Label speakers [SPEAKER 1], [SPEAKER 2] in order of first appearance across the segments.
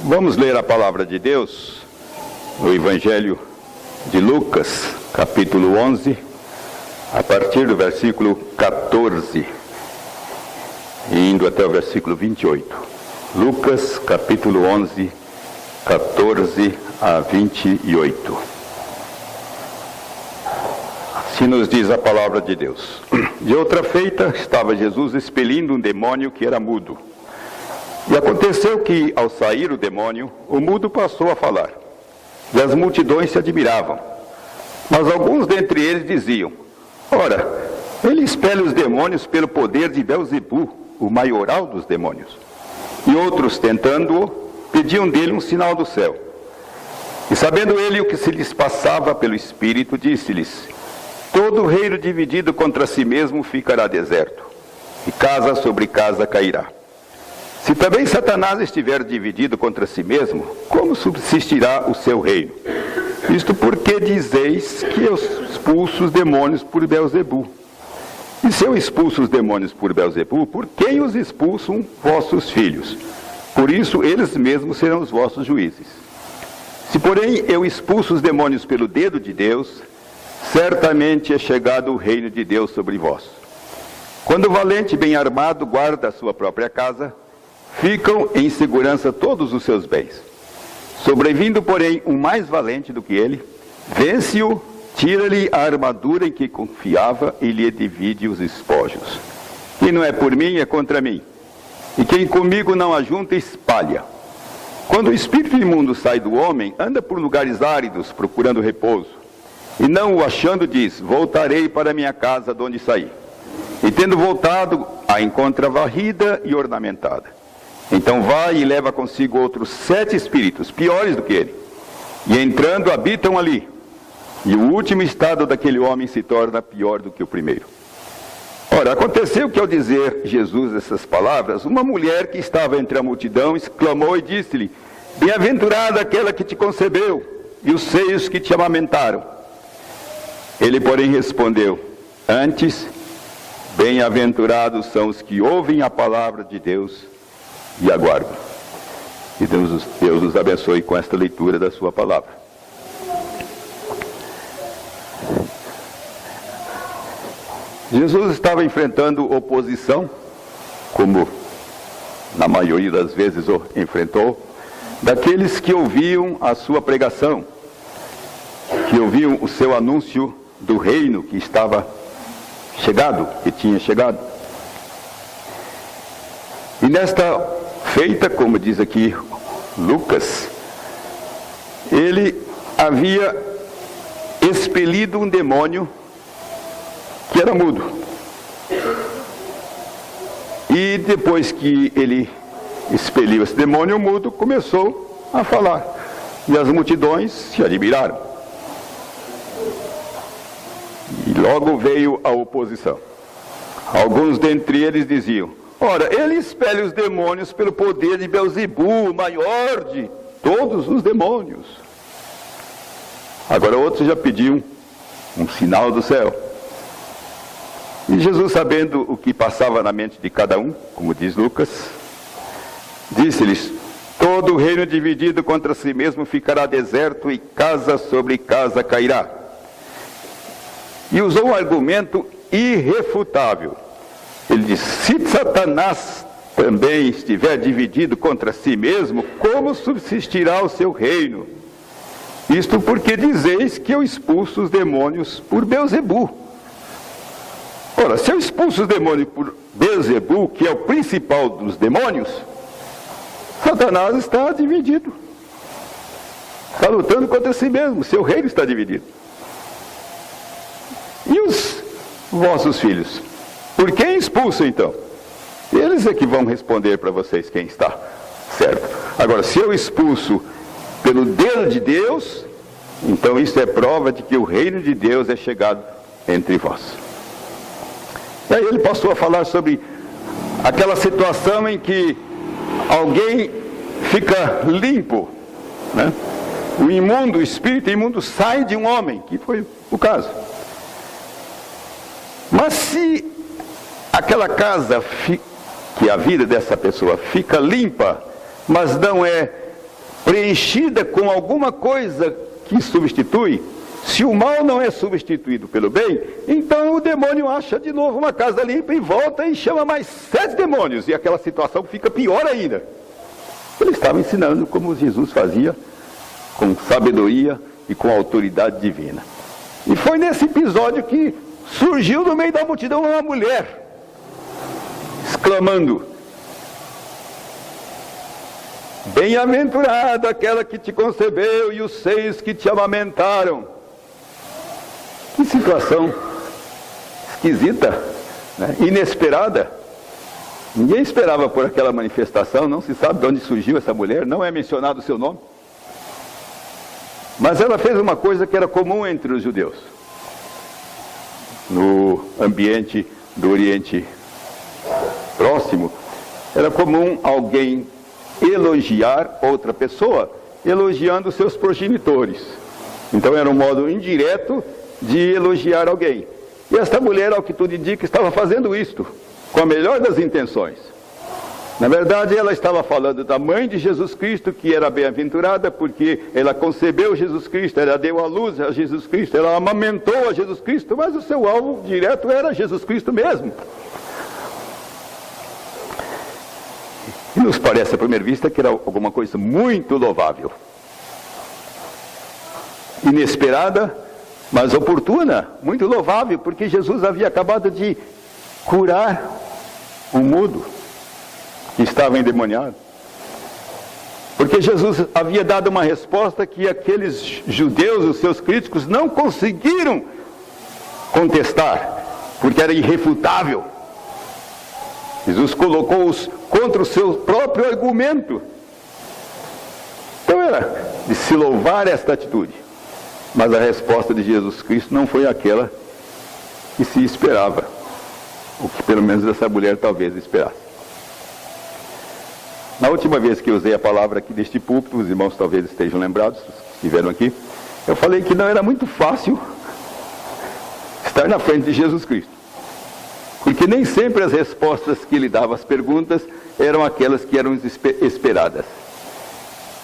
[SPEAKER 1] Vamos ler a palavra de Deus no Evangelho de Lucas, capítulo 11, a partir do versículo 14, indo até o versículo 28. Lucas, capítulo 11, 14 a 28. Assim nos diz a palavra de Deus. De outra feita, estava Jesus expelindo um demônio que era mudo. E aconteceu que, ao sair o demônio, o mudo passou a falar. E as multidões se admiravam. Mas alguns dentre eles diziam: ora, ele expele os demônios pelo poder de Belzebu, o maioral dos demônios. E outros, tentando-o, pediam dele um sinal do céu. E sabendo ele o que se lhes passava pelo Espírito, disse-lhes: todo reino dividido contra si mesmo ficará deserto, e casa sobre casa cairá. Se também Satanás estiver dividido contra si mesmo, como subsistirá o seu reino? Isto porque dizeis que eu expulso os demônios por Belzebu. E se eu expulso os demônios por Belzebu, por quem os expulsam vossos filhos? Por isso eles mesmos serão os vossos juízes. Se porém eu expulso os demônios pelo dedo de Deus, certamente é chegado o reino de Deus sobre vós. Quando o valente bem armado guarda a sua própria casa, ficam em segurança todos os seus bens. Sobrevindo, porém, um mais valente do que ele, vence-o, tira-lhe a armadura em que confiava e lhe divide os espojos. Quem não é por mim, é contra mim. E quem comigo não ajunta, espalha. Quando o espírito imundo sai do homem, anda por lugares áridos, procurando repouso. E não o achando, diz: voltarei para minha casa de onde saí. E tendo voltado, a encontra varrida e ornamentada. Então vai e leva consigo outros 7 espíritos, piores do que ele. E entrando, habitam ali. E o último estado daquele homem se torna pior do que o primeiro. Ora, aconteceu que ao dizer Jesus essas palavras, uma mulher que estava entre a multidão exclamou e disse-lhe: bem-aventurada aquela que te concebeu, e os seios que te amamentaram. Ele, porém, respondeu: antes, bem-aventurados são os que ouvem a palavra de Deus e aguardam. E Deus nos abençoe com esta leitura da sua palavra. Jesus estava enfrentando oposição, como na maioria das vezes o enfrentou, daqueles que ouviam a sua pregação, que ouviam o seu anúncio do reino que estava chegado, que tinha chegado. E nesta feita, como diz aqui Lucas, ele havia expelido um demônio que era mudo. E depois que ele expeliu esse demônio mudo, começou a falar. E as multidões se admiraram. E logo veio a oposição. Alguns dentre eles diziam: ora, ele expele os demônios pelo poder de Belzebu, o maior de todos os demônios. Agora outros já pediam um sinal do céu. E Jesus, sabendo o que passava na mente de cada um, como diz Lucas, disse-lhes: todo reino dividido contra si mesmo ficará deserto, e casa sobre casa cairá. E usou um argumento irrefutável. Ele diz: se Satanás também estiver dividido contra si mesmo, como subsistirá o seu reino? Isto porque dizeis que eu expulso os demônios por Belzebu. Ora, se eu expulso os demônios por Belzebu, que é o principal dos demônios, Satanás está dividido. Está lutando contra si mesmo, seu reino está dividido. E os vossos filhos? Por quem expulsa, então? Eles é que vão responder para vocês quem está certo. Agora, se eu expulso pelo dedo de Deus, então isso é prova de que o reino de Deus é chegado entre vós. E aí ele passou a falar sobre aquela situação em que alguém fica limpo, né? O imundo, o espírito imundo sai de um homem, que foi o caso. Mas se aquela casa, que a vida dessa pessoa fica limpa, mas não é preenchida com alguma coisa que substitui, se o mal não é substituído pelo bem, então o demônio acha de novo uma casa limpa e volta e chama mais 7 demônios, e aquela situação fica pior ainda. Ele estava ensinando como Jesus fazia, com sabedoria e com autoridade divina. E foi nesse episódio que surgiu no meio da multidão uma mulher, exclamando: bem-aventurada aquela que te concebeu e os seios que te amamentaram. Que situação esquisita, né? Inesperada. Ninguém esperava por aquela manifestação, não se sabe de onde surgiu essa mulher, não é mencionado o seu nome. Mas ela fez uma coisa que era comum entre os judeus. No ambiente do Oriente Próximo, era comum alguém elogiar outra pessoa, elogiando seus progenitores. Então era um modo indireto de elogiar alguém. E esta mulher, ao que tudo indica, estava fazendo isto com a melhor das intenções. Na verdade, ela estava falando da mãe de Jesus Cristo, que era bem-aventurada, porque ela concebeu Jesus Cristo, ela deu à luz a Jesus Cristo, ela amamentou a Jesus Cristo, mas o seu alvo direto era Jesus Cristo mesmo. E nos parece à primeira vista que era alguma coisa muito louvável, inesperada, mas oportuna, muito louvável, porque Jesus havia acabado de curar o mudo que estava endemoniado. Porque Jesus havia dado uma resposta que aqueles judeus, os seus críticos, não conseguiram contestar, porque era irrefutável. Jesus colocou-os contra o seu próprio argumento. Então era de se louvar esta atitude. Mas a resposta de Jesus Cristo não foi aquela que se esperava, o que pelo menos essa mulher talvez esperasse. Na última vez que eu usei a palavra aqui deste púlpito, os irmãos talvez estejam lembrados, que estiveram aqui, eu falei que não era muito fácil estar na frente de Jesus Cristo, porque nem sempre as respostas que ele dava às perguntas eram aquelas que eram esperadas.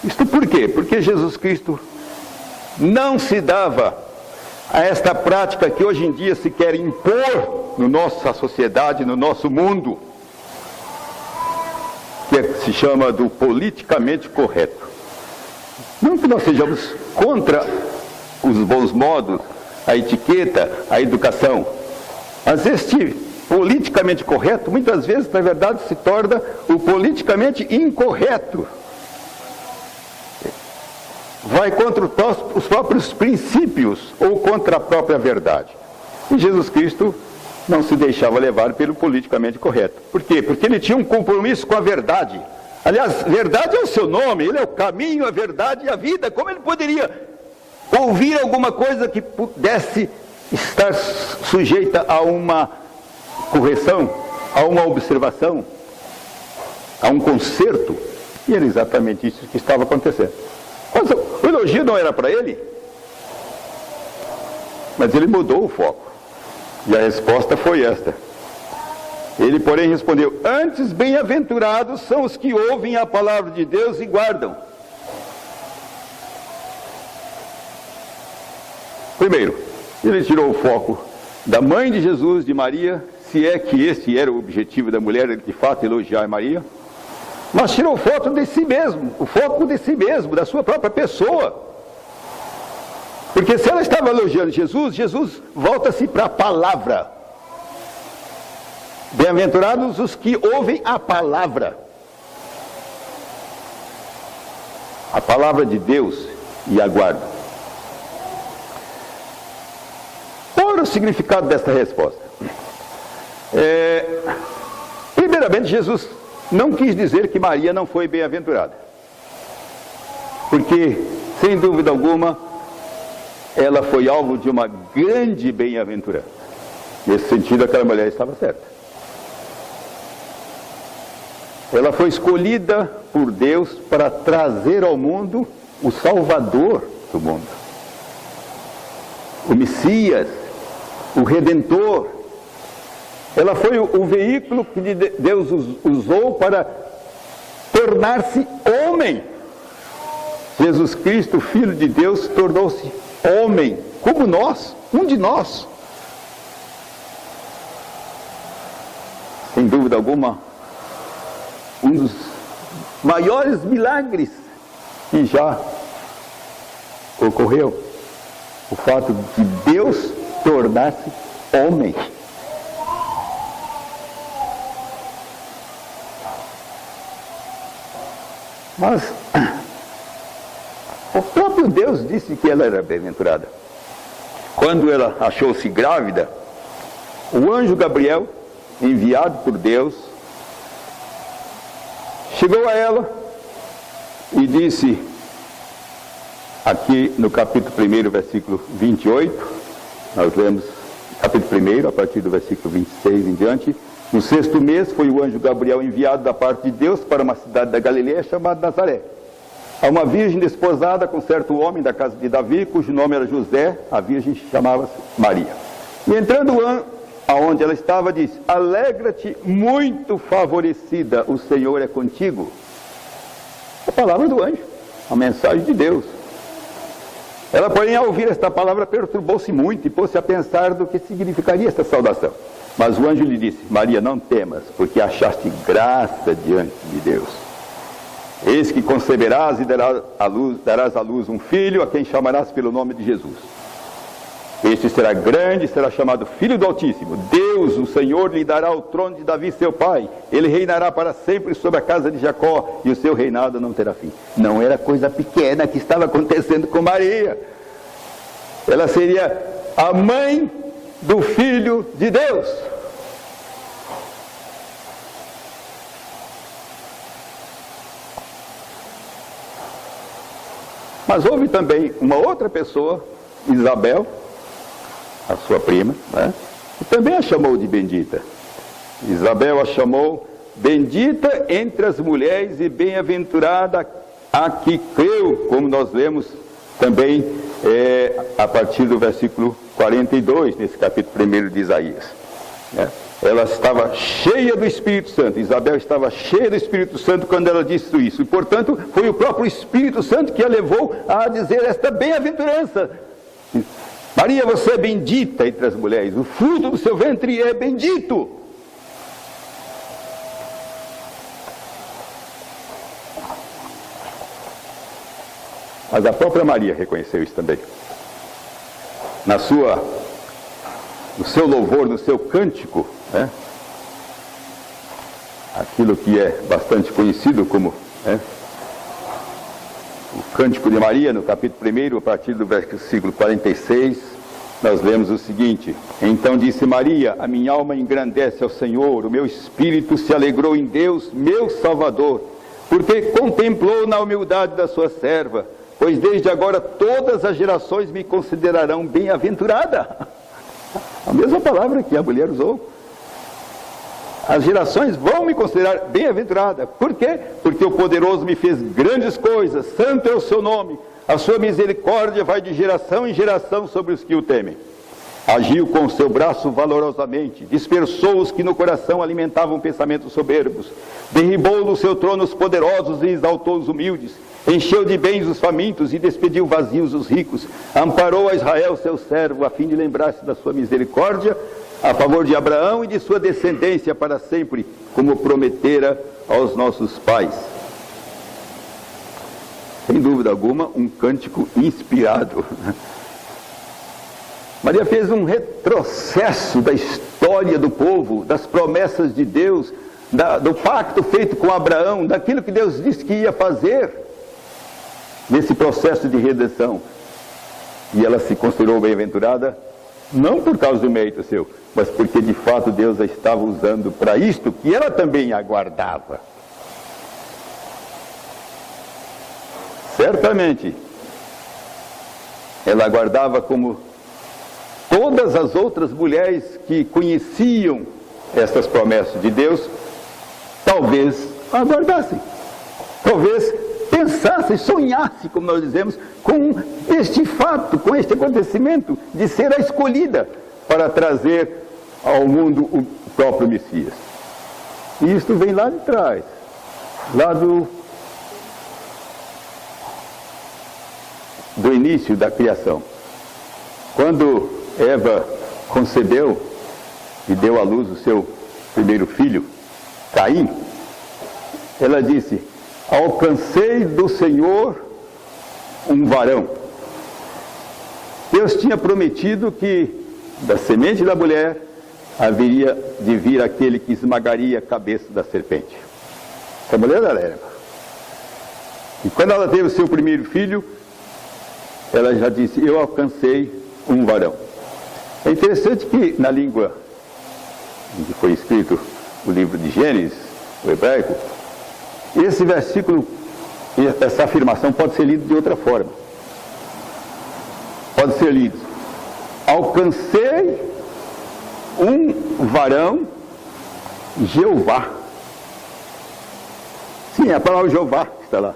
[SPEAKER 1] Isto por quê? Porque Jesus Cristo não se dava a esta prática que hoje em dia se quer impor na nossa sociedade, no nosso mundo, que se chama do politicamente correto. Não que nós sejamos contra os bons modos, a etiqueta, a educação, mas este politicamente correto, muitas vezes, na verdade, se torna o politicamente incorreto. Vai contra os próprios princípios ou contra a própria verdade. E Jesus Cristo não se deixava levar pelo politicamente correto. Por quê? Porque ele tinha um compromisso com a verdade. Aliás, verdade é o seu nome, ele é o caminho, a verdade e a vida. Como ele poderia ouvir alguma coisa que pudesse estar sujeita a uma correção, a uma observação, a um conserto? E era exatamente isso que estava acontecendo. Mas o elogio não era para ele, mas ele mudou o foco, e a resposta foi esta. Ele, porém, respondeu: antes bem-aventurados são os que ouvem a palavra de Deus e guardam. Primeiro, ele tirou o foco da mãe de Jesus, de Maria, se é que esse era o objetivo da mulher, de fato elogiar Maria. Mas tirou o foco de si mesmo, o foco de si mesmo, da sua própria pessoa. Porque se ela estava elogiando Jesus, Jesus volta-se para a palavra. Bem-aventurados os que ouvem a palavra de Deus, e aguardam. Qual era o significado desta resposta? Primeiramente, Jesus não quis dizer que Maria não foi bem-aventurada, porque, sem dúvida alguma, ela foi alvo de uma grande bem-aventurança. Nesse sentido, aquela mulher estava certa. Ela foi escolhida por Deus para trazer ao mundo o Salvador do mundo, o Messias, o Redentor. Ela foi o veículo que Deus usou para tornar-se homem. Jesus Cristo, Filho de Deus, tornou-se homem, como nós, um de nós. Sem dúvida alguma, um dos maiores milagres que já ocorreu, o fato de Deus tornar-se homem. Mas o próprio Deus disse que ela era bem-aventurada. Quando ela achou-se grávida, o anjo Gabriel, enviado por Deus, chegou a ela e disse, aqui no capítulo 1, versículo 28, nós lemos capítulo 1, a partir do versículo 26 em diante: no 6º mês foi o anjo Gabriel enviado da parte de Deus para uma cidade da Galileia chamada Nazaré, a uma virgem desposada com certo homem da casa de Davi, cujo nome era José. A virgem chamava-se Maria. E entrando aonde ela estava, disse: alegra-te, muito favorecida, o Senhor é contigo. A palavra do anjo, a mensagem de Deus. Ela, porém, ao ouvir esta palavra, perturbou-se muito e pôs-se a pensar do que significaria esta saudação. Mas o anjo lhe disse: Maria, não temas, porque achaste graça diante de Deus. Eis que conceberás e darás à luz um filho, a quem chamarás pelo nome de Jesus. Este será grande, será chamado Filho do Altíssimo. Deus, o Senhor, lhe dará o trono de Davi, seu pai. Ele reinará para sempre sobre a casa de Jacó, e o seu reinado não terá fim. Não era coisa pequena que estava acontecendo com Maria. Ela seria a mãe do Filho de Deus. Mas houve também uma outra pessoa, Isabel, a sua prima, né, que também a chamou de bendita. Isabel a chamou bendita entre as mulheres e bem-aventurada a que creu, como nós lemos também a partir do versículo 42, nesse capítulo 1 de Isaías. Ela estava cheia do Espírito Santo. Isabel estava cheia do Espírito Santo quando ela disse isso. E, portanto, foi o próprio Espírito Santo que a levou a dizer esta bem-aventurança. Maria, você é bendita entre as mulheres. O fruto do seu ventre é bendito. Mas a própria Maria reconheceu isso também. No seu louvor, no seu cântico, né? Aquilo que é bastante conhecido como o Cântico de Maria, no capítulo 1, a partir do versículo 46, nós lemos o seguinte: então disse Maria, a minha alma engrandece ao Senhor, o meu espírito se alegrou em Deus, meu Salvador, porque contemplou na humildade da sua serva, pois desde agora todas as gerações me considerarão bem-aventurada. A mesma palavra que a mulher usou. As gerações vão me considerar bem-aventurada. Por quê? Porque o poderoso me fez grandes coisas, santo é o seu nome, a sua misericórdia vai de geração em geração sobre os que o temem. Agiu com o seu braço valorosamente, dispersou os que no coração alimentavam pensamentos soberbos, derribou do seu trono os poderosos e exaltou os humildes, encheu de bens os famintos e despediu vazios os ricos, amparou a Israel seu servo, a fim de lembrar-se da sua misericórdia, a favor de Abraão e de sua descendência para sempre, como prometera aos nossos pais. Sem dúvida alguma, um cântico inspirado. Maria fez um retrocesso da história do povo, das promessas de Deus, do pacto feito com Abraão, daquilo que Deus disse que ia fazer nesse processo de redenção. E ela se considerou bem-aventurada, não por causa do mérito seu, mas porque de fato Deus a estava usando para isto que ela também aguardava. Certamente, ela aguardava como todas as outras mulheres que conheciam essas promessas de Deus, talvez aguardassem, talvez pensassem, sonhassem, como nós dizemos, com este fato, com este acontecimento de ser a escolhida para trazer ao mundo o próprio Messias. E isto vem lá de trás, lá do do início da criação. Quando Eva concebeu e deu à luz o seu primeiro filho, Caim, ela disse: alcancei do Senhor um varão. Deus tinha prometido que da semente da mulher haveria de vir aquele que esmagaria a cabeça da serpente. Essa mulher era Eva. E quando ela teve o seu primeiro filho, ela já disse: eu alcancei um varão. É interessante que na língua em que foi escrito o livro de Gênesis, o hebraico, esse versículo, essa afirmação pode ser lida de outra forma. Pode ser lido: alcancei um varão, Jeová. Sim, a palavra Jeová está lá.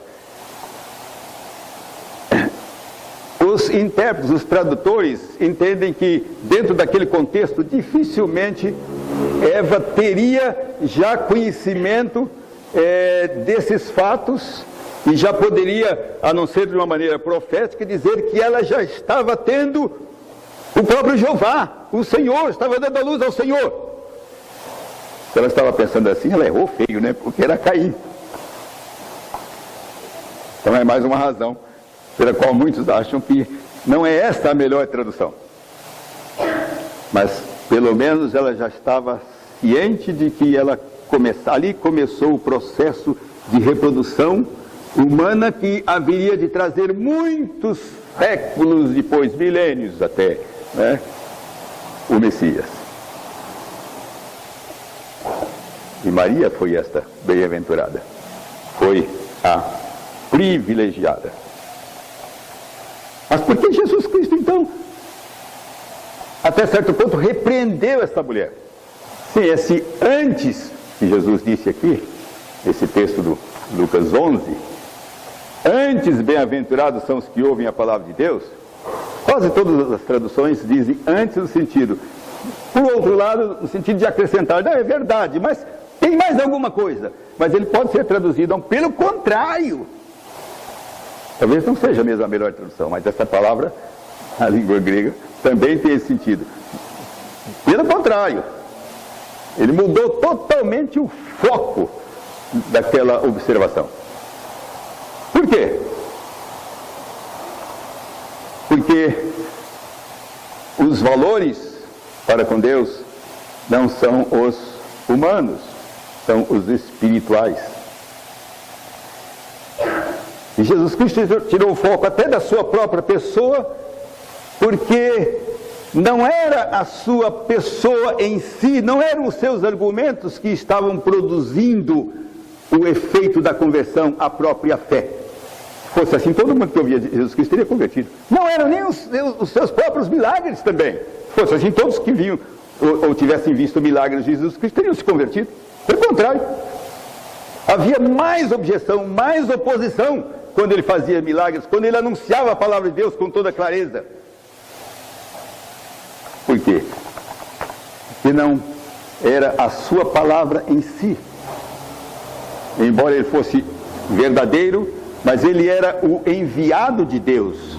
[SPEAKER 1] Os intérpretes, os tradutores, entendem que dentro daquele contexto, dificilmente Eva teria já conhecimento desses fatos e já poderia, a não ser de uma maneira profética, dizer que ela já estava tendo o próprio Jeová, o Senhor, estava dando a luz ao Senhor. Se ela estava pensando assim, ela errou feio, né? Porque era Caim. Então é mais uma razão pela qual muitos acham que não é esta a melhor tradução. Mas pelo menos ela já estava ciente de que ali começou o processo de reprodução humana que haveria de trazer muitos séculos depois, milênios até, né, o Messias. E Maria foi esta bem-aventurada, foi a privilegiada. Mas por que Jesus Cristo, então, até certo ponto, repreendeu esta mulher? Sim, esse antes que Jesus disse aqui, esse texto do Lucas 11, antes bem-aventurados são os que ouvem a palavra de Deus. Quase todas as traduções dizem antes no sentido, por outro lado, no sentido de acrescentar, não, é verdade, mas tem mais alguma coisa. Mas ele pode ser traduzido pelo contrário. Talvez não seja mesmo a melhor tradução, mas essa palavra, a língua grega, também tem esse sentido. Pelo contrário, ele mudou totalmente o foco daquela observação. Por quê? Porque os valores para com Deus não são os humanos, são os espirituais. E Jesus Cristo tirou o foco até da sua própria pessoa, porque não era a sua pessoa em si, não eram os seus argumentos que estavam produzindo o efeito da conversão à própria fé. Se fosse assim, todo mundo que ouvia Jesus Cristo teria convertido. Não eram nem os seus próprios milagres também. Se fosse assim, todos que viam ou tivessem visto milagres de Jesus Cristo teriam se convertido. Pelo contrário, havia mais objeção, mais oposição quando ele fazia milagres, quando ele anunciava a palavra de Deus com toda clareza. Por quê? Porque não era a sua palavra em si. Embora ele fosse verdadeiro, mas ele era o enviado de Deus.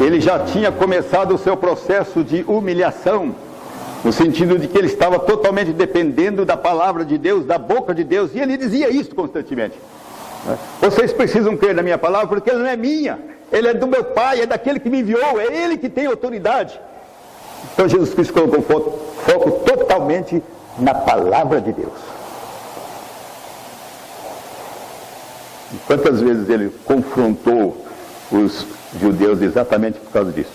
[SPEAKER 1] Ele já tinha começado o seu processo de humilhação, no sentido de que ele estava totalmente dependendo da palavra de Deus, da boca de Deus, e ele dizia isso constantemente. Vocês precisam crer na minha palavra, porque ela não é minha, ela é do meu Pai, é daquele que me enviou, é Ele que tem autoridade. Então Jesus Cristo colocou foco totalmente na palavra de Deus. E quantas vezes ele confrontou os judeus exatamente por causa disso?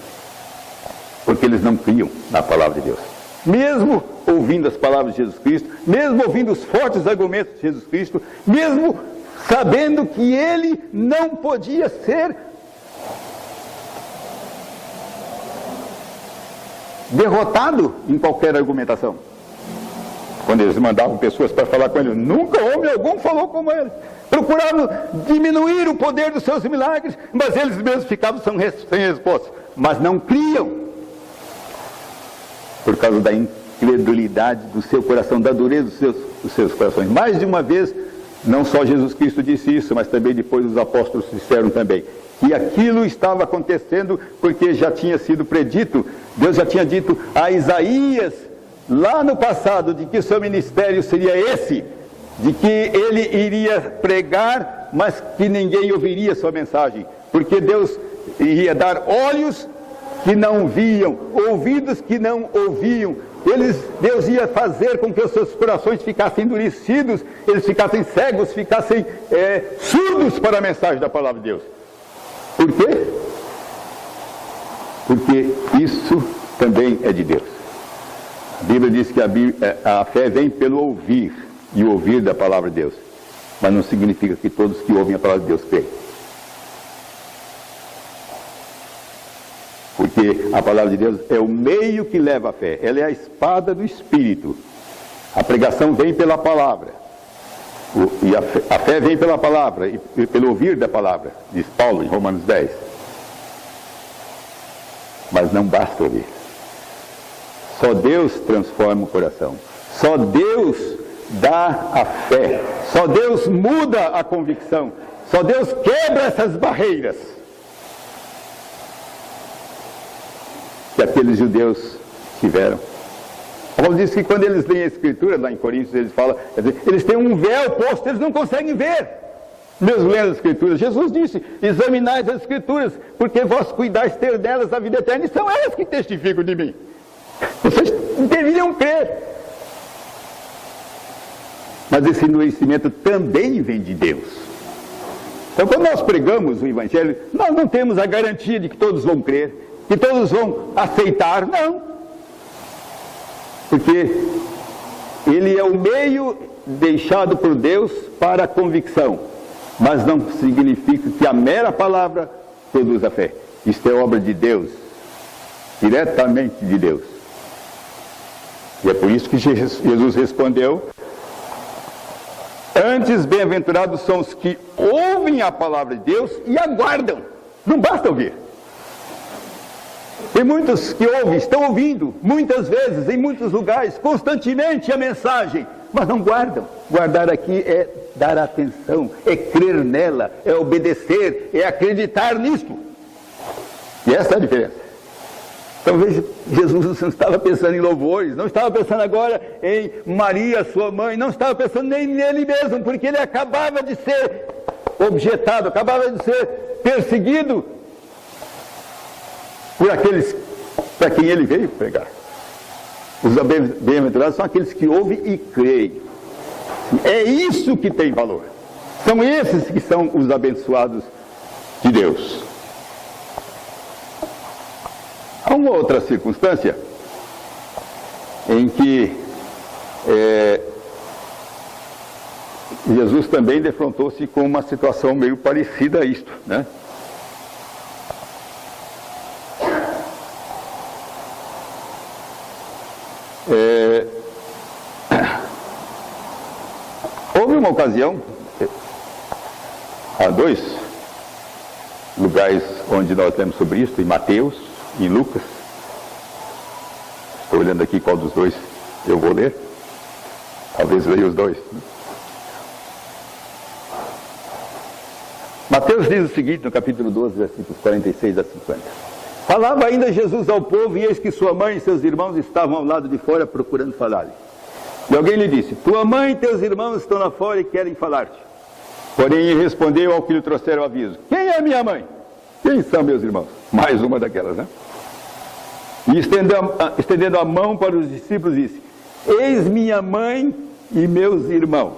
[SPEAKER 1] Porque eles não criam na palavra de Deus. Mesmo ouvindo as palavras de Jesus Cristo, mesmo ouvindo os fortes argumentos de Jesus Cristo, mesmo sabendo que ele não podia ser derrotado em qualquer argumentação. Quando eles mandavam pessoas para falar com ele, nunca homem algum falou como ele. Procuravam diminuir o poder dos seus milagres, mas eles mesmos ficavam sem resposta. Mas não criam, por causa da incredulidade do seu coração, da dureza dos seus corações. Mais de uma vez, não só Jesus Cristo disse isso, mas também depois os apóstolos disseram também, que aquilo estava acontecendo porque já tinha sido predito. Deus já tinha dito a Isaías, lá no passado, de que o seu ministério seria esse, de que ele iria pregar, mas que ninguém ouviria sua mensagem, porque Deus iria dar olhos que não viam, ouvidos que não ouviam. Deus ia fazer com que os seus corações ficassem endurecidos, eles ficassem cegos, ficassem surdos para a mensagem da palavra de Deus. Por quê? Porque isso também é de Deus. A Bíblia diz que a fé vem pelo ouvir, e o ouvir da palavra de Deus. Mas não significa que todos que ouvem a palavra de Deus creem. Porque a palavra de Deus é o meio que leva a fé. Ela é a espada do Espírito. A pregação vem pela palavra. E a fé vem pela palavra, e pelo ouvir da palavra, diz Paulo em Romanos 10. Mas não basta ouvir. Só Deus transforma o coração. Só Deus dá a fé. Só Deus muda a convicção. Só Deus quebra essas barreiras que aqueles judeus tiveram. Paulo diz que quando eles leem a Escritura, lá em Coríntios, eles falam, eles têm um véu posto, eles não conseguem ver, mesmo lendo as Escrituras. Jesus disse, examinai as Escrituras, porque vós cuidais ter delas a vida eterna, e são elas que testificam de mim. Vocês deveriam crer. Mas esse conhecimento também vem de Deus. Então, quando nós pregamos o Evangelho, nós não temos a garantia de que todos vão crer, que todos vão aceitar, não. Porque ele é o meio deixado por Deus para a convicção, mas não significa que a mera palavra produz a fé. Isto é obra de Deus, diretamente de Deus. E é por isso que Jesus respondeu: antes bem-aventurados são os que ouvem a palavra de Deus e aguardam. Não basta ouvir. Tem muitos que ouvem, estão ouvindo, muitas vezes, em muitos lugares, constantemente a mensagem, mas não guardam. Guardar aqui é dar atenção, é crer nela, é obedecer, é acreditar nisto. E essa é a diferença. Então veja, Jesus não estava pensando em louvores, não estava pensando agora em Maria, sua mãe, não estava pensando nem nele mesmo, porque ele acabava de ser objetado, acabava de ser perseguido por aqueles para quem ele veio pregar. Os bem-aventurados são aqueles que ouvem e creem. É isso que tem valor. São esses que são os abençoados de Deus. Há uma outra circunstância em que Jesus também defrontou-se com uma situação meio parecida a isto, né? Houve uma ocasião, há 2 lugares onde nós lemos sobre isso, em Mateus e em Lucas. Estou olhando aqui qual dos 2 eu vou ler. Talvez leia os 2. Mateus diz o seguinte no capítulo 12, versículos 46 a 50. Falava ainda Jesus ao povo, e eis que sua mãe e seus irmãos estavam ao lado de fora procurando falar-lhe. E alguém lhe disse: tua mãe e teus irmãos estão lá fora e querem falar-te. Porém ele respondeu ao que lhe trouxeram o aviso: quem é minha mãe? Quem são meus irmãos? Mais uma daquelas, né? E estendendo a mão para os discípulos disse: eis minha mãe e meus irmãos.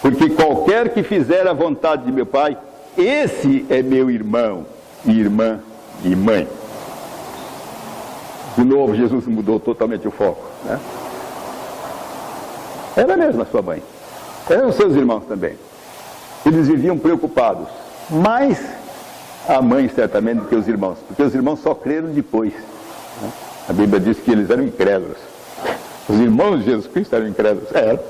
[SPEAKER 1] Porque qualquer que fizer a vontade de meu Pai, esse é meu irmão, irmã e mãe. De novo, Jesus mudou totalmente o foco, né? Era mesmo a sua mãe, eram os seus irmãos também. Eles viviam preocupados, mais a mãe certamente do que os irmãos, porque os irmãos só creram depois, né? A Bíblia diz que eles eram incrédulos. Os irmãos de Jesus Cristo eram incrédulos. Eram.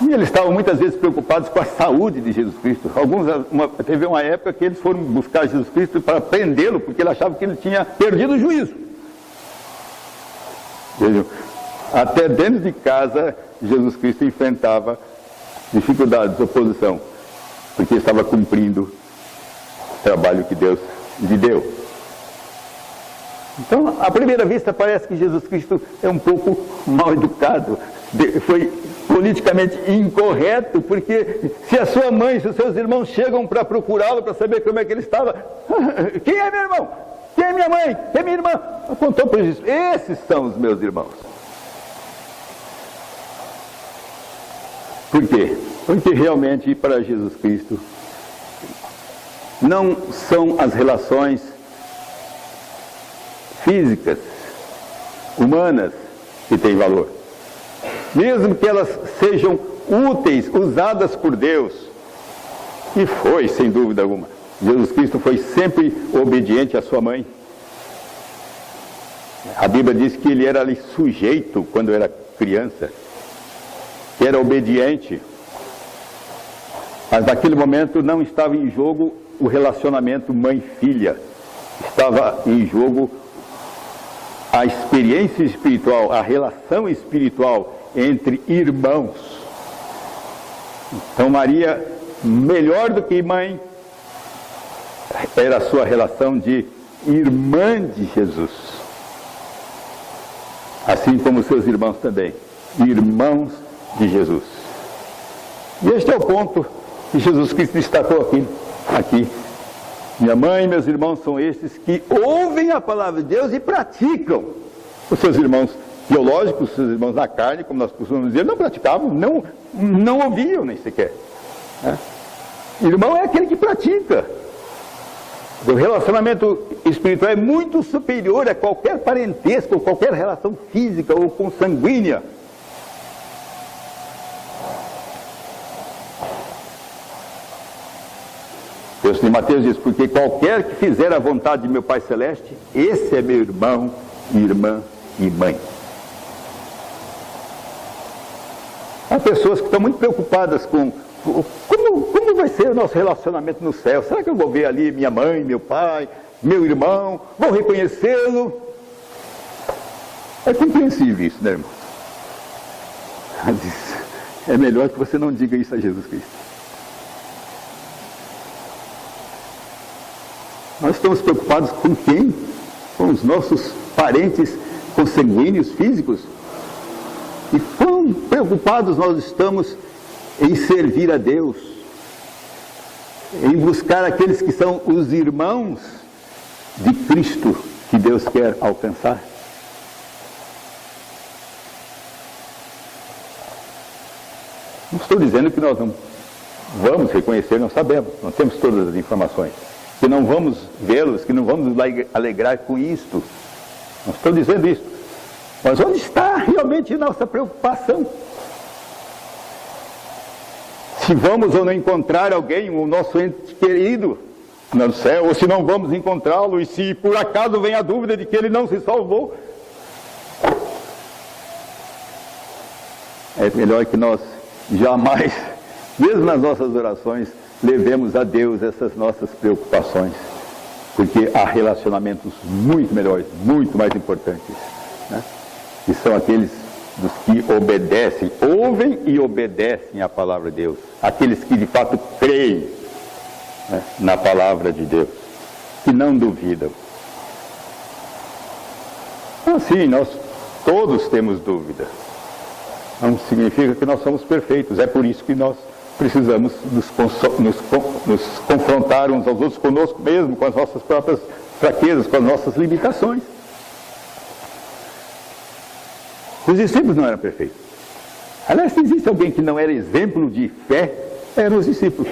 [SPEAKER 1] E eles estavam muitas vezes preocupados com a saúde de Jesus Cristo. Teve uma época que eles foram buscar Jesus Cristo para prendê-lo, porque eles achavam que ele tinha perdido o juízo. Vejam, Até dentro de casa, Jesus Cristo enfrentava dificuldades, oposição, porque estava cumprindo o trabalho que Deus lhe deu. Então, à primeira vista, parece que Jesus Cristo é um pouco mal educado, foi politicamente incorreto, porque se a sua mãe, se os seus irmãos chegam para procurá-lo, para saber como é que ele estava, quem é meu irmão? Quem é minha mãe? Quem é minha irmã? Apontou para Jesus, esses são os meus irmãos. Por quê? Porque realmente para Jesus Cristo não são as relações físicas, humanas, que têm valor. Mesmo que elas sejam úteis, usadas por Deus, e foi, sem dúvida alguma. Jesus Cristo foi sempre obediente à sua mãe. A Bíblia diz que ele era ali sujeito quando era criança, que era obediente. Mas naquele momento não estava em jogo o relacionamento mãe-filha. Estava em jogo a experiência espiritual, a relação espiritual entre irmãos. Então Maria, melhor do que mãe, era a sua relação de irmã de Jesus. Assim como seus irmãos também, irmãos de Jesus. E este é o ponto que Jesus Cristo destacou aqui. Minha mãe e meus irmãos são estes que ouvem a palavra de Deus e praticam. Os seus irmãos biológicos, os seus irmãos na carne, como nós costumamos dizer, não praticavam, não ouviam nem sequer. Né? Irmão é aquele que pratica. O relacionamento espiritual é muito superior a qualquer parentesco, qualquer relação física ou consanguínea. O texto de Mateus diz, porque qualquer que fizer a vontade de meu Pai Celeste, esse é meu irmão, irmã e mãe. Há pessoas que estão muito preocupadas com como vai ser o nosso relacionamento no céu. Será que eu vou ver ali minha mãe, meu pai, meu irmão, vou reconhecê-lo? É compreensível isso, né, irmão? Mas é melhor que você não diga isso a Jesus Cristo. Nós estamos preocupados com quem? Com os nossos parentes consanguíneos físicos? E quão preocupados nós estamos em servir a Deus, em buscar aqueles que são os irmãos de Cristo que Deus quer alcançar? Não estou dizendo que nós não vamos reconhecer, nós sabemos, nós temos todas as informações, que não vamos vê-los, que não vamos nos alegrar com isto. Não estou dizendo isso. Mas onde está realmente nossa preocupação? Se vamos ou não encontrar alguém, o nosso ente querido no céu, ou se não vamos encontrá-lo, e se por acaso vem a dúvida de que ele não se salvou, é melhor que nós jamais, mesmo nas nossas orações, levemos a Deus essas nossas preocupações, porque há relacionamentos muito melhores, muito mais importantes, né? Que são aqueles dos que obedecem, ouvem e obedecem à palavra de Deus, aqueles que de fato creem, né, na palavra de Deus, que não duvidam. Assim, nós todos temos dúvida. Não significa que nós somos perfeitos, é por isso que nós precisamos nos confrontar uns aos outros, conosco mesmo, com as nossas próprias fraquezas, com as nossas limitações. Os discípulos não eram perfeitos. Aliás, se existe alguém que não era exemplo de fé, eram os discípulos.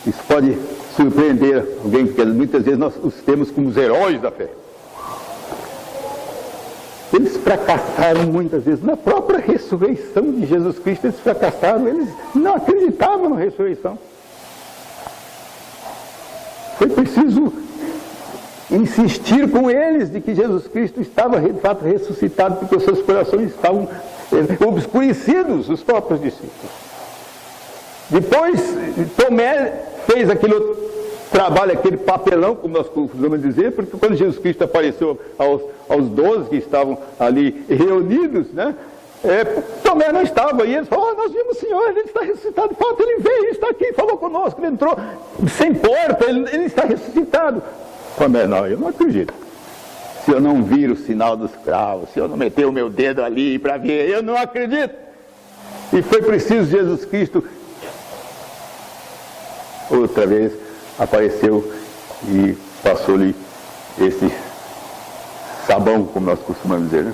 [SPEAKER 1] Isso pode surpreender alguém, porque muitas vezes nós os temos como os heróis da fé. Eles fracassaram muitas vezes na própria ressurreição de Jesus Cristo. Eles fracassaram, eles não acreditavam na ressurreição. Foi preciso insistir com eles de que Jesus Cristo estava de fato ressuscitado, porque os seus corações estavam obscurecidos, os próprios discípulos. Depois Tomé fez aquilo trabalho, aquele papelão, como nós costumamos dizer, porque quando Jesus Cristo apareceu aos 12 que estavam ali reunidos, né? Tomé não estava, e eles falaram: nós vimos o Senhor, ele está ressuscitado, fato, ele veio, ele está aqui, falou conosco, ele entrou sem porta, ele está ressuscitado. Tomé: não, eu não acredito. Se eu não vir o sinal dos cravos, se eu não meter o meu dedo ali para ver, eu não acredito. E foi preciso Jesus Cristo, outra vez, apareceu e passou-lhe esse sabão, como nós costumamos dizer, né?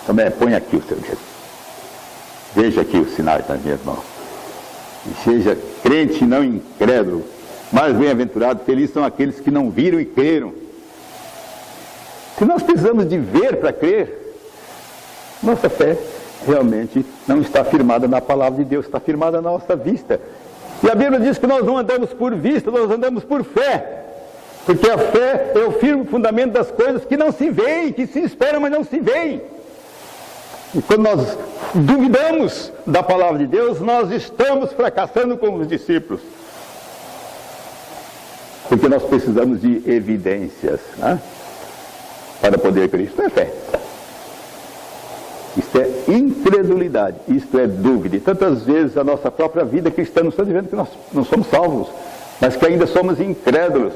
[SPEAKER 1] Também põe aqui o seu dedo. Veja aqui os sinais nas minhas mãos. E seja crente e não incrédulo. Mais bem-aventurado, felizes são aqueles que não viram e creram. Se nós precisamos de ver para crer, nossa fé realmente não está firmada na palavra de Deus, está firmada na nossa vista. E a Bíblia diz que nós não andamos por vista, nós andamos por fé. Porque a fé é o firme fundamento das coisas que não se veem, que se esperam, mas não se veem. E quando nós duvidamos da palavra de Deus, nós estamos fracassando como os discípulos. Porque nós precisamos de evidências, né? Para poder crer. Isto é fé. Isto é incredulidade, isto é dúvida. E tantas vezes a nossa própria vida cristã nos está dizendo que nós não somos salvos, mas que ainda somos incrédulos.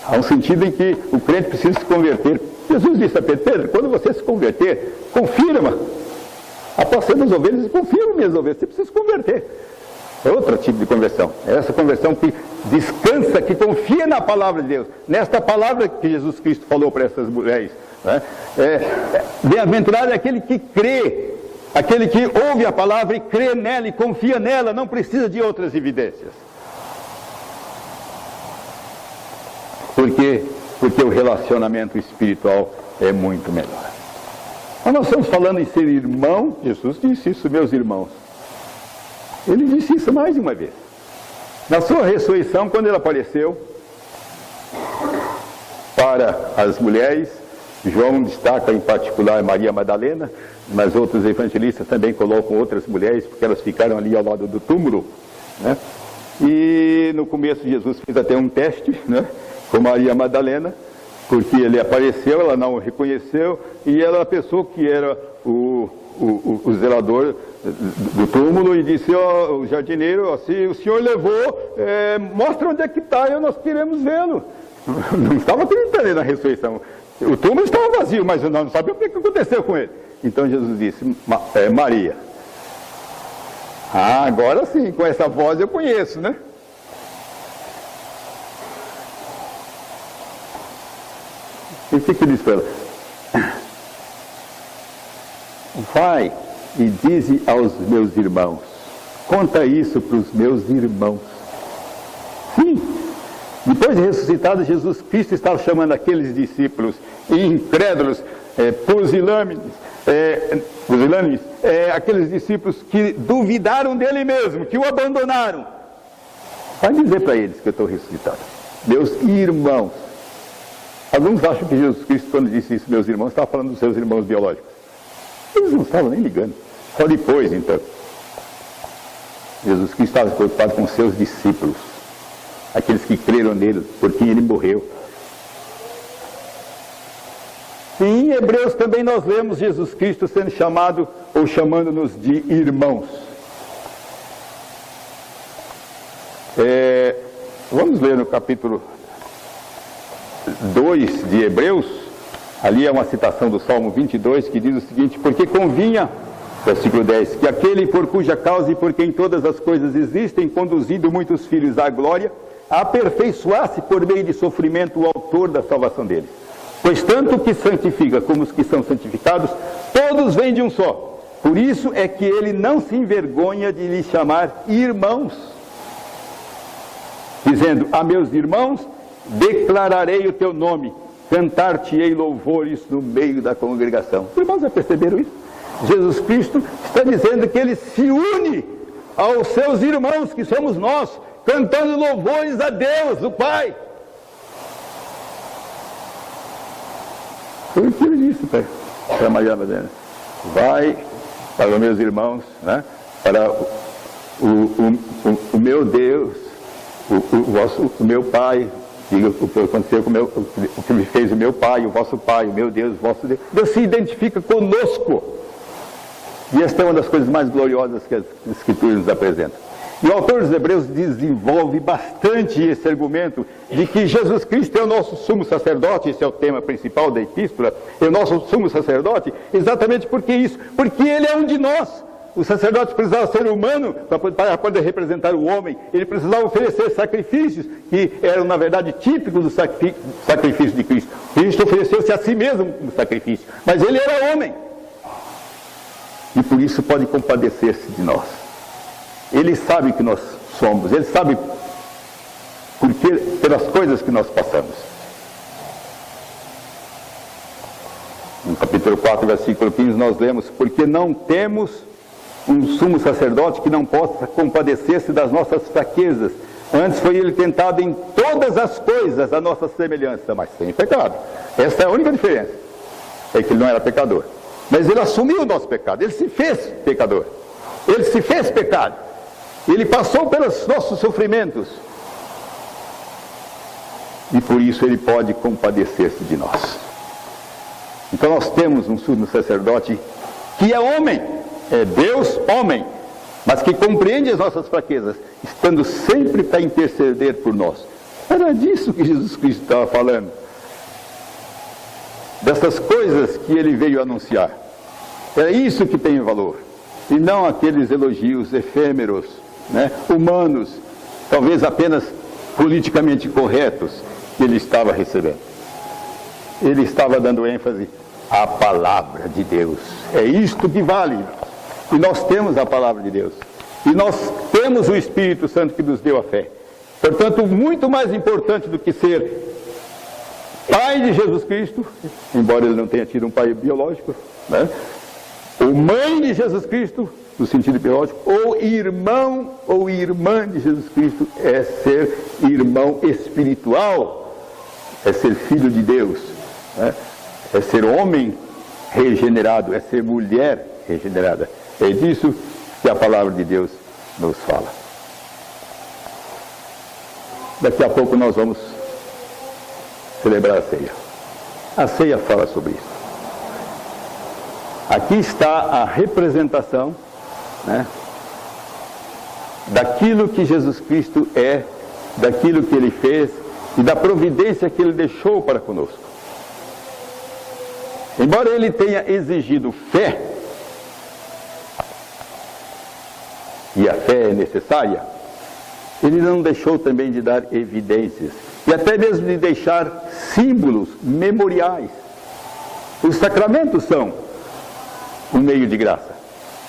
[SPEAKER 1] Há um sentido em que o crente precisa se converter. Jesus disse a Pedro: quando você se converter, confirma. Apacenta as ovelhas e confirma minhas ovelhas. Você precisa se converter. É outro tipo de conversão. É essa conversão que descansa, que confia na palavra de Deus. Nesta palavra que Jesus Cristo falou para essas mulheres, né? Bem-aventurado é aquele que crê, aquele que ouve a palavra e crê nela e confia nela, não precisa de outras evidências. Por quê? Porque o relacionamento espiritual é muito melhor. Mas nós estamos falando em ser irmão. Jesus disse isso: meus irmãos. Ele disse isso mais de uma vez. Na sua ressurreição, quando ele apareceu para as mulheres, João destaca em particular Maria Madalena, mas outros evangelistas também colocam outras mulheres, porque elas ficaram ali ao lado do túmulo, né? E no começo Jesus fez até um teste, né, com Maria Madalena, porque ele apareceu, ela não o reconheceu, e ela pensou que era o zelador do túmulo, e disse: o jardineiro, se o senhor levou, mostra onde é que está, nós queremos vê-lo. Não estava acreditando na ressurreição. O túmulo estava vazio, mas não sabia o que aconteceu com ele. Então Jesus disse: Maria. Agora sim, com essa voz eu conheço, né? E o que ele disse para ela? Vai e dize aos meus irmãos. Conta isso para os meus irmãos. Sim. Depois de ressuscitado, Jesus Cristo estava chamando aqueles discípulos incrédulos, pusilânimes, aqueles discípulos que duvidaram dele mesmo, que o abandonaram. Vai dizer para eles que eu estou ressuscitado. Meus irmãos. Alguns acham que Jesus Cristo, quando disse isso, meus irmãos, estava falando dos seus irmãos biológicos. Eles não estavam nem ligando. Só depois, então. Jesus Cristo estava preocupado com seus discípulos, aqueles que creram nele, por quem ele morreu. E em Hebreus também nós lemos Jesus Cristo sendo chamado, ou chamando-nos de irmãos. Vamos ler no capítulo 2 de Hebreus. Ali é uma citação do Salmo 22, que diz o seguinte: porque convinha, versículo 10, que aquele por cuja causa e por quem todas as coisas existem, conduzindo muitos filhos à glória, aperfeiçoasse por meio de sofrimento o autor da salvação deles. Pois tanto o que santifica como os que são santificados, todos vêm de um só. Por isso é que ele não se envergonha de lhes chamar irmãos, dizendo: a meus irmãos declararei o teu nome, cantar-te-ei louvores no meio da congregação. Os irmãos já perceberam isso? Jesus Cristo está dizendo que ele se une aos seus irmãos, que somos nós, cantando louvores a Deus, o Pai. Foi o que ele disse para Maria Madalena: vai para os meus irmãos, né, para o meu Deus o meu Pai, o que aconteceu com o que me fez o meu Pai, o vosso Pai, o meu Deus, o vosso Deus. Deus se identifica conosco. E esta é uma das coisas mais gloriosas que as Escrituras nos apresentam. E o autor dos Hebreus desenvolve bastante esse argumento de que Jesus Cristo é o nosso sumo sacerdote, esse é o tema principal da epístola, é o nosso sumo sacerdote, exatamente porque isso, porque ele é um de nós. O sacerdote precisava ser humano para poder representar o homem, ele precisava oferecer sacrifícios que eram, na verdade, típicos do sacrifício de Cristo. Cristo ofereceu-se a si mesmo como sacrifício, mas ele era homem. E por isso pode compadecer-se de nós. Ele sabe que nós somos, ele sabe pelas coisas que nós passamos. No capítulo 4, versículo 15, nós lemos: porque não temos um sumo sacerdote que não possa compadecer-se das nossas fraquezas. Antes foi ele tentado em todas as coisas a nossa semelhança, mas sem pecado. Essa é a única diferença, é que ele não era pecador. Mas ele assumiu o nosso pecado, ele se fez pecador, ele se fez pecado, ele passou pelos nossos sofrimentos, e por isso ele pode compadecer-se de nós. Então nós temos um sumo sacerdote que é homem, é Deus homem, mas que compreende as nossas fraquezas, estando sempre para interceder por nós. Era disso que Jesus Cristo estava falando, dessas coisas que ele veio anunciar. É isso que tem valor, e não aqueles elogios efêmeros, humanos, talvez apenas politicamente corretos, que ele estava recebendo. Ele estava dando ênfase à palavra de Deus. É isto que vale. E nós temos a palavra de Deus, e nós temos o Espírito Santo que nos deu a fé. Portanto, muito mais importante do que ser pai de Jesus Cristo, embora ele não tenha tido um pai biológico, ou mãe de Jesus Cristo, no sentido biológico, ou irmão ou irmã de Jesus Cristo, é ser irmão espiritual, é ser filho de Deus, é ser homem regenerado, é ser mulher regenerada. É disso que a palavra de Deus nos fala. Daqui a pouco nós vamos celebrar a ceia. A ceia fala sobre isso. Aqui está a representação, daquilo que Jesus Cristo é, daquilo que ele fez e da providência que ele deixou para conosco. Embora ele tenha exigido fé, e a fé é necessária, ele não deixou também de dar evidências, e até mesmo de deixar símbolos memoriais. Os sacramentos são um meio de graça.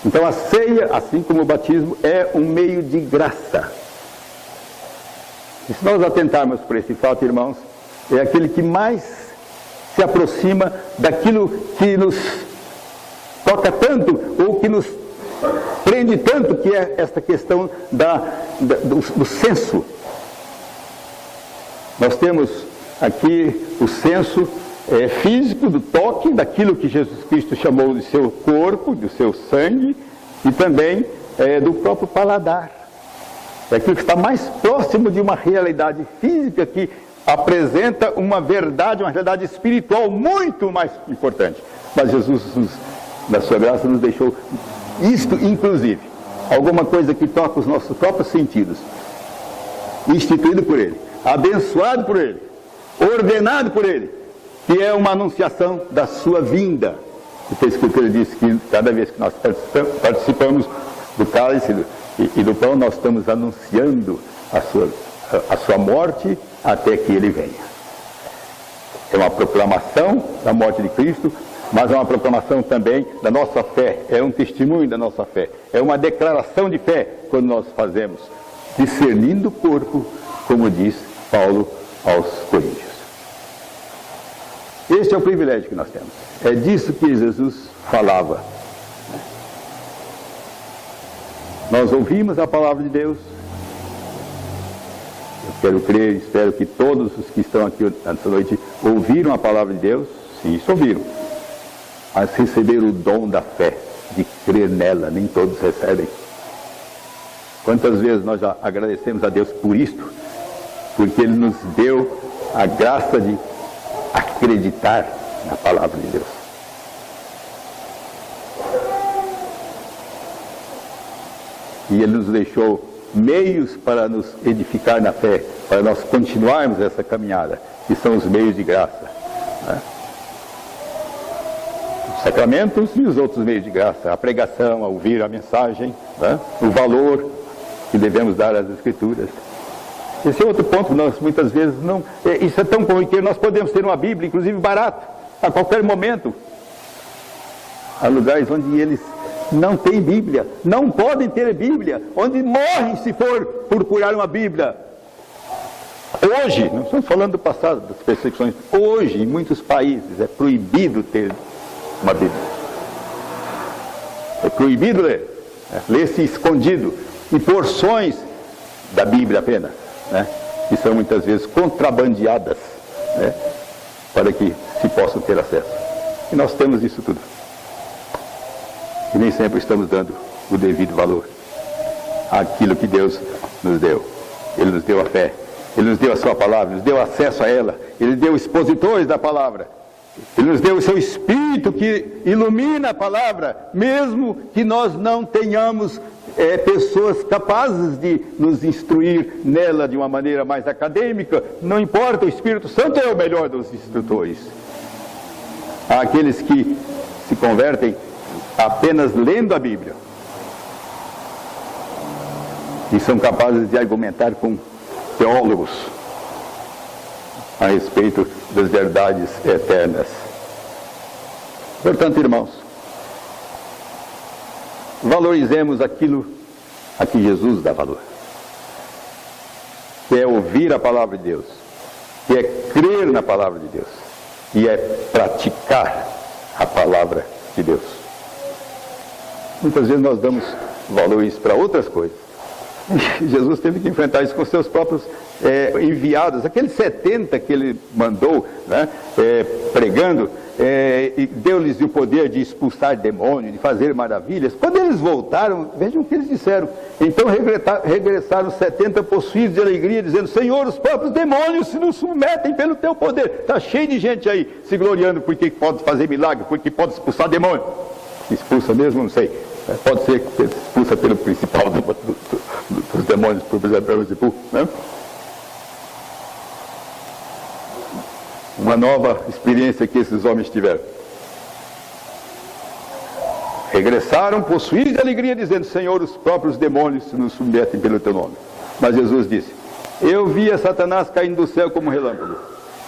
[SPEAKER 1] Então a ceia, assim como o batismo, é um meio de graça. E se nós atentarmos por esse fato, irmãos, é aquele que mais se aproxima daquilo que nos toca tanto, ou que nos prende tanto, que é esta questão do senso. Nós temos aqui o senso físico, do toque, daquilo que Jesus Cristo chamou de seu corpo, do seu sangue, e também do próprio paladar. É aquilo que está mais próximo de uma realidade física que apresenta uma realidade espiritual muito mais importante. Mas Jesus, na sua graça, nos deixou isto, inclusive, alguma coisa que toca os nossos próprios sentidos, instituído por Ele, abençoado por Ele, ordenado por Ele, que é uma anunciação da sua vinda. Porque a Escritura diz que cada vez que nós participamos do cálice e do pão, nós estamos anunciando a sua morte até que Ele venha. É uma proclamação da morte de Cristo, mas é uma proclamação também da nossa fé, é um testemunho da nossa fé, é uma declaração de fé quando nós fazemos, discernindo o corpo, como diz Paulo aos Coríntios. Este é o privilégio que nós temos, é disso que Jesus falava. Nós ouvimos a palavra de Deus. Eu quero crer, espero que todos os que estão aqui nessa noite ouviram a palavra de Deus. Sim, isso ouviram. Mas receberam o dom da fé, de crer nela, nem todos recebem. Quantas vezes nós já agradecemos a Deus por isto, porque Ele nos deu a graça de acreditar na palavra de Deus. E Ele nos deixou meios para nos edificar na fé, para nós continuarmos essa caminhada, que são os meios de graça, né? Os sacramentos e os outros meios de graça, a pregação, a ouvir a mensagem, né? O valor que devemos dar às Escrituras. Esse é outro ponto que nós muitas vezes não... Isso é tão corriqueiro, nós podemos ter uma Bíblia, inclusive barata, a qualquer momento. Há lugares onde eles não têm Bíblia, não podem ter Bíblia, onde morrem se for procurar uma Bíblia. Hoje, não estamos falando do passado, das perseguições, hoje em muitos países é proibido ter uma Bíblia. É proibido ler, ler-se escondido, em porções da Bíblia apenas, né? Que são muitas vezes contrabandeadas, né? Para que se possam ter acesso. E nós temos isso tudo. E nem sempre estamos dando o devido valor àquilo que Deus nos deu. Ele nos deu a fé, Ele nos deu a sua palavra, nos deu acesso a ela, Ele deu expositores da palavra, Ele nos deu o seu Espírito que ilumina a palavra, mesmo que nós não tenhamos pessoas capazes de nos instruir nela de uma maneira mais acadêmica, não importa, o Espírito Santo é o melhor dos instrutores. Há aqueles que se convertem apenas lendo a Bíblia e são capazes de argumentar com teólogos a respeito das verdades eternas. Portanto, irmãos, valorizemos aquilo a que Jesus dá valor, que é ouvir a palavra de Deus, que é crer na palavra de Deus e é praticar a palavra de Deus. Muitas vezes nós damos valores para outras coisas. Jesus teve que enfrentar isso com seus próprios enviados, aqueles 70 que ele mandou, né, pregando, e deu-lhes o poder de expulsar demônios, de fazer maravilhas. Quando eles voltaram, vejam o que eles disseram. Então regressaram 70 possuídos de alegria, dizendo: Senhor, os próprios demônios se nos submetem pelo teu poder. Está cheio de gente aí se gloriando porque pode fazer milagre, porque pode expulsar demônio. Expulsa mesmo, não sei. Pode ser que expulsa pelo principal dos demônios, por Beelzebul, né? Uma nova experiência que esses homens tiveram. Regressaram possuídos de alegria, dizendo: Senhor, os próprios demônios se nos submetem pelo teu nome. Mas Jesus disse: Eu via Satanás caindo do céu como um relâmpago.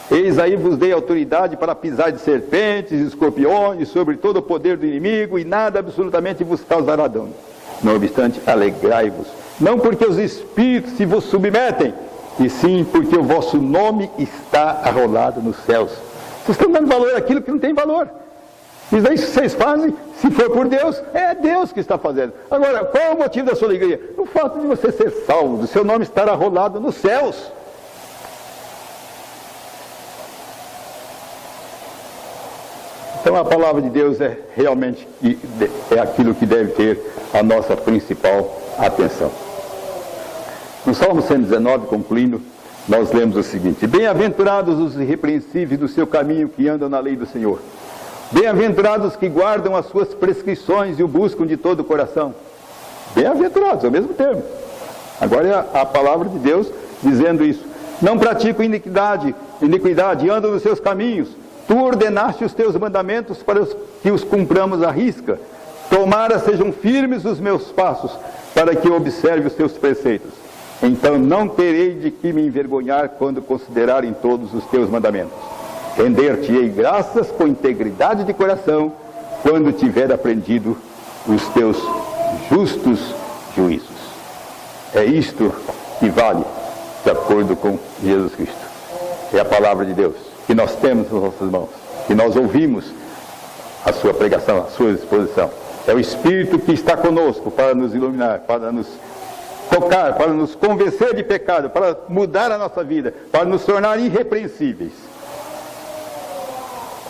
[SPEAKER 1] Eis aí vos dei autoridade para pisar de serpentes, escorpiões, sobre todo o poder do inimigo, e nada absolutamente vos causará dano. Não obstante, alegrai-vos, não porque os espíritos se vos submetem, e sim porque o vosso nome está arrolado nos céus. Vocês estão dando valor àquilo que não tem valor. Mas é isso que vocês fazem, se for por Deus, é Deus que está fazendo. Agora, qual é o motivo da sua alegria? O fato de você ser salvo, do seu nome estar arrolado nos céus. Então a palavra de Deus é realmente aquilo que deve ter a nossa principal atenção. No Salmo 119, concluindo, nós lemos o seguinte: Bem-aventurados os irrepreensíveis do seu caminho, que andam na lei do Senhor. Bem-aventurados que guardam as suas prescrições e o buscam de todo o coração. Bem-aventurados, é o mesmo termo. Agora é a palavra de Deus dizendo isso. Não praticam iniquidade, andam nos seus caminhos. Tu ordenaste os teus mandamentos para que os cumpramos à risca. Tomara sejam firmes os meus passos, para que eu observe os teus preceitos. Então não terei de que me envergonhar quando considerarem todos os teus mandamentos. Render-te-ei graças com integridade de coração, quando tiver aprendido os teus justos juízos. É isto que vale, de acordo com Jesus Cristo. É a palavra de Deus que nós temos nas nossas mãos, que nós ouvimos a sua pregação, a sua exposição. É o Espírito que está conosco para nos iluminar, para nos tocar, para nos convencer de pecado, para mudar a nossa vida, para nos tornar irrepreensíveis.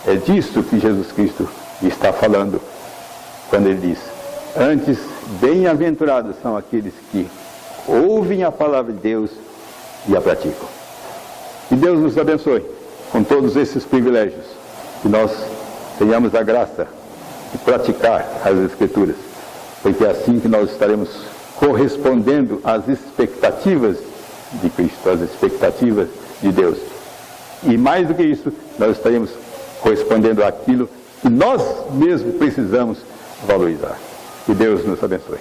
[SPEAKER 1] É disso que Jesus Cristo está falando quando ele diz: antes, bem-aventurados são aqueles que ouvem a palavra de Deus e a praticam. Deus nos abençoe com todos esses privilégios, que nós tenhamos a graça de praticar as Escrituras, porque é assim que nós estaremos correspondendo às expectativas de Cristo, às expectativas de Deus. E mais do que isso, nós estaremos correspondendo àquilo que nós mesmos precisamos valorizar. Que Deus nos abençoe.